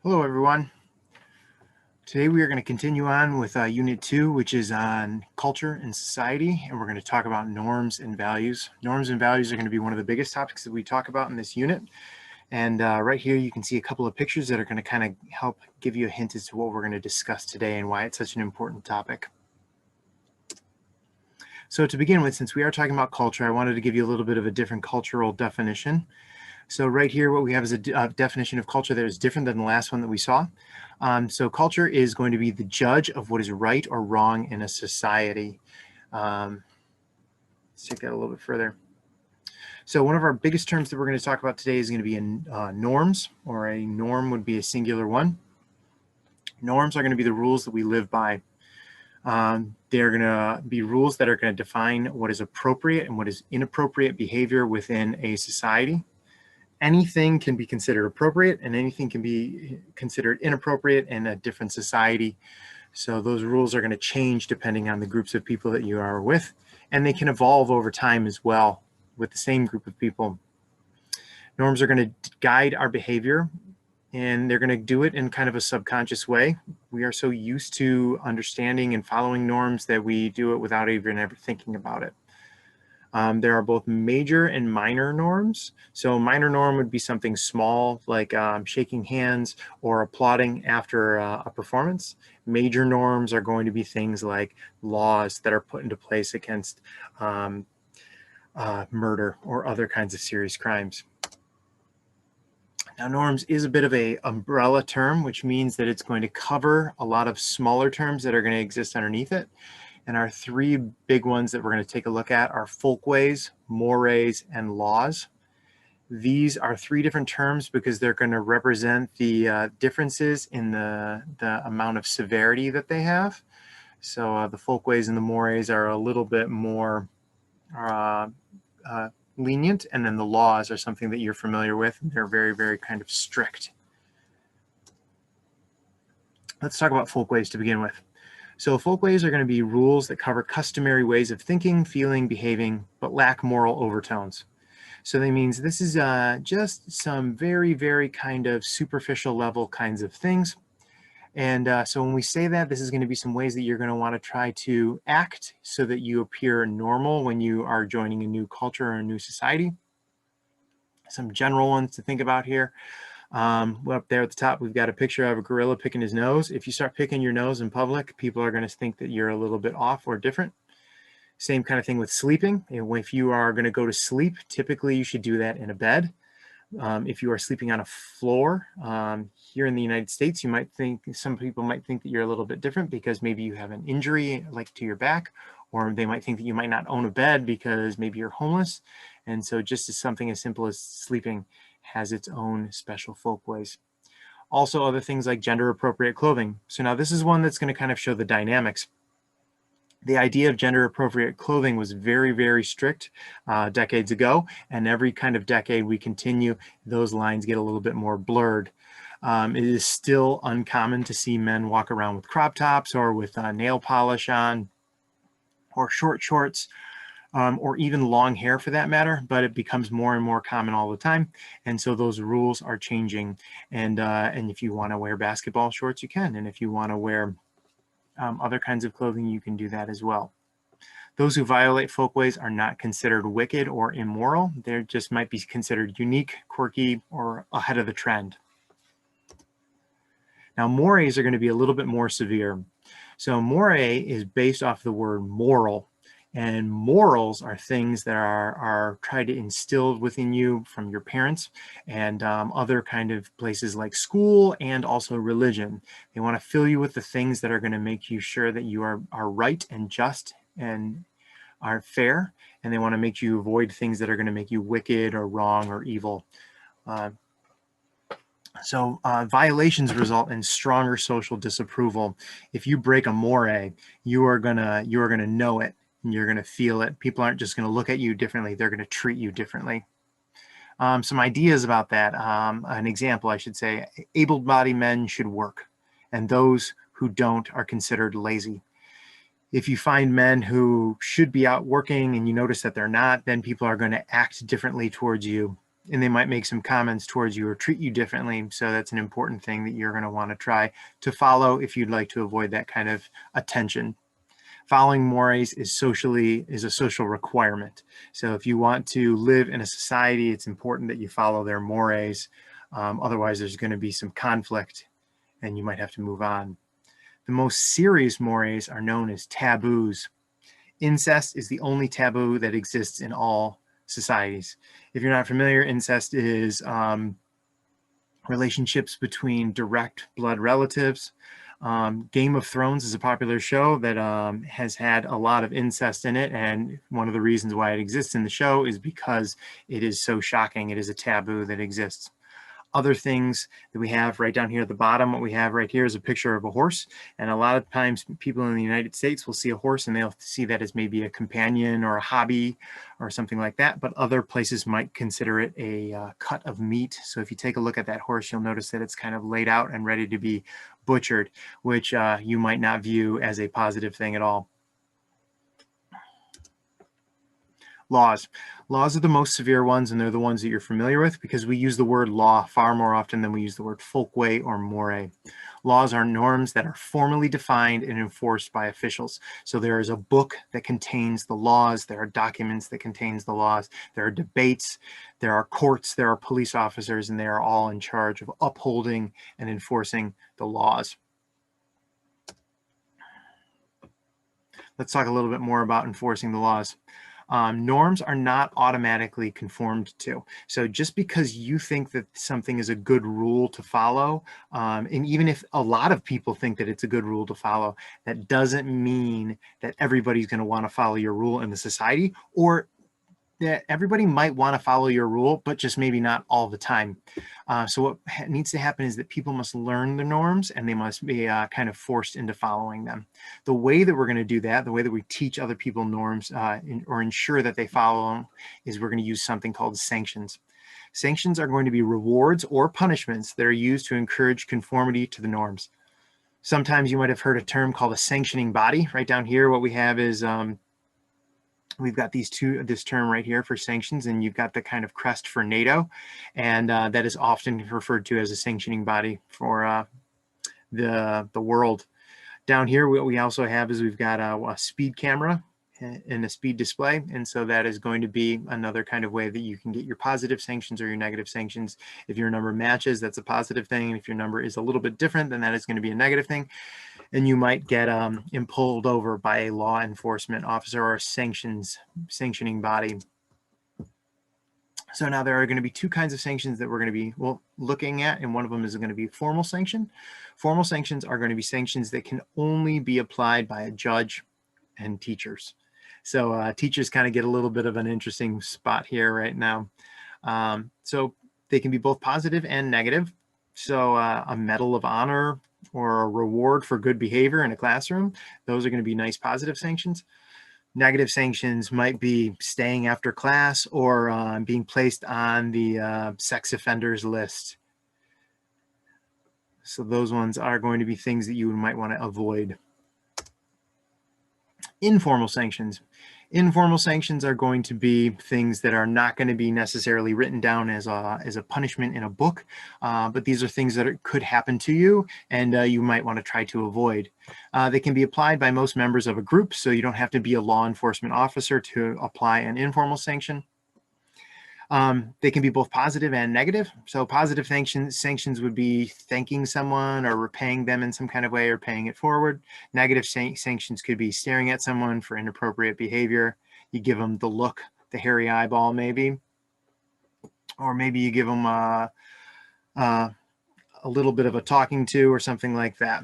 Hello, everyone. Today we are going to continue on with Unit 2, which is on culture and society, and we're going to talk about norms and values. Norms and values are going to be one of the biggest topics that we talk about in this unit. And right here you can see a couple of pictures that are going to kind of help give you a hint as to what we're going to discuss today and why it's such an important topic. So to begin with, since we are talking about culture, I wanted to give you a little bit of a different cultural definition. So right here, what we have is a definition of culture that is different than the last one that we saw. So culture is going to be the judge of what is right or wrong in a society. Let's take that a little bit further. So one of our biggest terms that we're going to talk about today is going to be norms, or a norm would be a singular one. Norms are going to be the rules that we live by. They're going to be rules that are going to define what is appropriate and what is inappropriate behavior within a society. Anything can be considered appropriate and anything can be considered inappropriate in a different society. So those rules are going to change depending on the groups of people that you are with, and they can evolve over time as well with the same group of people. Norms are going to guide our behavior, and they're going to do it in kind of a subconscious way. We are so used to understanding and following norms that we do it without even ever thinking about it. There are both major and minor norms. So a minor norm would be something small like shaking hands or applauding after a performance. Major norms are going to be things like laws that are put into place against murder or other kinds of serious crimes. Now, norms is a bit of an umbrella term, which means that it's going to cover a lot of smaller terms that are going to exist underneath it. And our three big ones that we're going to take a look at are folkways, mores, and laws. These are three different terms because they're going to represent the differences in the amount of severity that they have. So the folkways and the mores are a little bit more lenient, and then the laws are something that you're familiar with. They're very, very kind of strict. Let's talk about folkways to begin with. So folkways are going to be rules that cover customary ways of thinking, feeling, behaving, but lack moral overtones. So that means this is just some very, very kind of superficial level kinds of things. And so when we say that, this is going to be some ways that you're going to want to try to act so that you appear normal when you are joining a new culture or a new society. Some general ones to think about here. Up there at the top, we've got a picture of a gorilla picking his nose. If you start picking your nose in public, people are going to think that you're a little bit off or different. Same kind of thing with sleeping. If you are going to go to sleep, typically you should do that in a bed. If you are sleeping on a floor, here in the United States, some people might think that you're a little bit different because maybe you have an injury like to your back, or they might think that you might not own a bed because maybe you're homeless. And so just as something as simple as sleeping has its own special folkways. Also other things like gender appropriate clothing. So now this is one that's going to kind of show the dynamics. The idea of gender appropriate clothing was very, very strict decades ago, and every kind of decade we continue, those lines get a little bit more blurred. It is still uncommon to see men walk around with crop tops or with nail polish on or short shorts. Or even long hair for that matter, but it becomes more and more common all the time. And so those rules are changing. And if you want to wear basketball shorts, you can. And if you want to wear other kinds of clothing, you can do that as well. Those who violate folkways are not considered wicked or immoral. They just might be considered unique, quirky, or ahead of the trend. Now, mores are going to be a little bit more severe. So more is based off the word moral. And morals are things that are tried to instill within you from your parents and other kind of places like school and also religion. They want to fill you with the things that are going to make you sure that you are right and just and are fair. And they want to make you avoid things that are going to make you wicked or wrong or evil. So violations result in stronger social disapproval. If you break a more, you are gonna know it. And you're going to feel it. People aren't just going to look at you differently. They're going to treat you differently. Some ideas about that. An example, I should say, able-bodied men should work, and those who don't are considered lazy. If you find men who should be out working and you notice that they're not, then people are going to act differently towards you. and they might make some comments towards you or treat you differently. So that's an important thing that you're going to want to try to follow if you'd like to avoid that kind of attention. Following mores is a social requirement. So if you want to live in a society, it's important that you follow their mores. Otherwise, there's going to be some conflict and you might have to move on. The most serious mores are known as taboos. Incest is the only taboo that exists in all societies. If you're not familiar, incest is relationships between direct blood relatives. Game of Thrones is a popular show that has had a lot of incest in it, and one of the reasons why it exists in the show is because it is so shocking. It is a taboo that exists. Other things that we have right down here at the bottom, what we have right here is a picture of a horse. And a lot of times people in the United States will see a horse and they'll see that as maybe a companion or a hobby or something like that. But other places might consider it a cut of meat. So if you take a look at that horse, you'll notice that it's kind of laid out and ready to be butchered, which you might not view as a positive thing at all. Laws. Laws are the most severe ones, and they're the ones that you're familiar with because we use the word law far more often than we use the word folkway or more. Laws are norms that are formally defined and enforced by officials. So there is a book that contains the laws, there are documents that contains the laws, there are debates, there are courts, there are police officers, and they are all in charge of upholding and enforcing the laws. Let's talk a little bit more about enforcing the laws. Norms are not automatically conformed to. So just because you think that something is a good rule to follow, and even if a lot of people think that it's a good rule to follow, that doesn't mean that everybody's going to want to follow your rule in the society, or that everybody might want to follow your rule, but just maybe not all the time. So what needs to happen is that people must learn the norms and they must be kind of forced into following them. The way that we're going to do that, the way that we teach other people norms or ensure that they follow them, is we're going to use something called sanctions. Sanctions are going to be rewards or punishments that are used to encourage conformity to the norms. Sometimes you might have heard a term called a sanctioning body. Right down here, what we have is we've got this term right here for sanctions, and you've got the kind of crest for NATO, and that is often referred to as a sanctioning body for the world. Down here, what we also have is we've got a speed camera and a speed display, and so that is going to be another kind of way that you can get your positive sanctions or your negative sanctions. If your number matches, that's a positive thing, and if your number is a little bit different, then that is going to be a negative thing. And you might get pulled over by a law enforcement officer or a sanctioning body. So now there are going to be two kinds of sanctions that we're going to be looking at, and one of them is going to be formal sanction. Formal sanctions are going to be sanctions that can only be applied by a judge and teachers. So teachers kind of get a little bit of an interesting spot here right now. So they can be both positive and negative. So a medal of honor or a reward for good behavior in a classroom, those are going to be nice positive sanctions. Negative sanctions might be staying after class or being placed on the sex offenders list. So those ones are going to be things that you might want to avoid. Informal sanctions. Informal sanctions are going to be things that are not going to be necessarily written down as a punishment in a book, but these are things that could happen to you and you might want to try to avoid. They can be applied by most members of a group, so you don't have to be a law enforcement officer to apply an informal sanction. They can be both positive and negative. So positive sanctions would be thanking someone or repaying them in some kind of way or paying it forward. Negative sanctions could be staring at someone for inappropriate behavior. You give them the look, the hairy eyeball maybe, or maybe you give them a little bit of a talking to or something like that.